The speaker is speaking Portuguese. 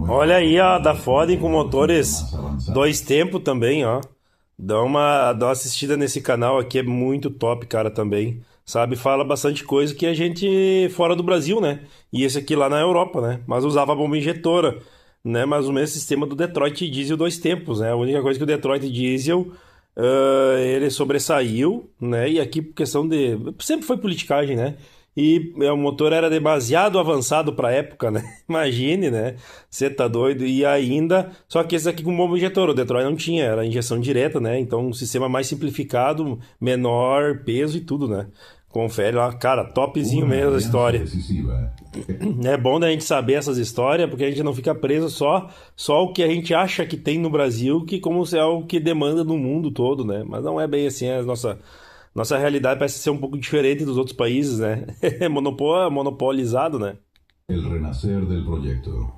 Olha aí, ó, da Ford com motores dois tempos também, ó. Dá uma assistida nesse canal aqui, é muito top, cara, também. Sabe, fala bastante coisa que a gente fora do Brasil, né? E esse aqui lá na Europa, né? Mas usava bomba injetora, né? Mas o mesmo sistema do Detroit Diesel dois tempos, né? A única coisa que o Detroit Diesel ele sobressaiu, né? E aqui por questão de sempre foi politicagem, né? E o motor era demasiado avançado para a época, né? Imagine, né? Você tá doido. E ainda. Só que esse aqui com bomba injetor, o Detroit não tinha, era injeção direta, né? Então um sistema mais simplificado, menor peso e tudo, né? Confere lá, cara, topzinho Una mesmo a alianza história. decisiva. É bom da gente saber essas histórias, porque a gente não fica preso só o que a gente acha que tem no Brasil, que como se é o que demanda no mundo todo, né? Mas não é bem assim, a nossa realidade parece ser um pouco diferente dos outros países, né? É monopolizado, né? El renacer del proyecto.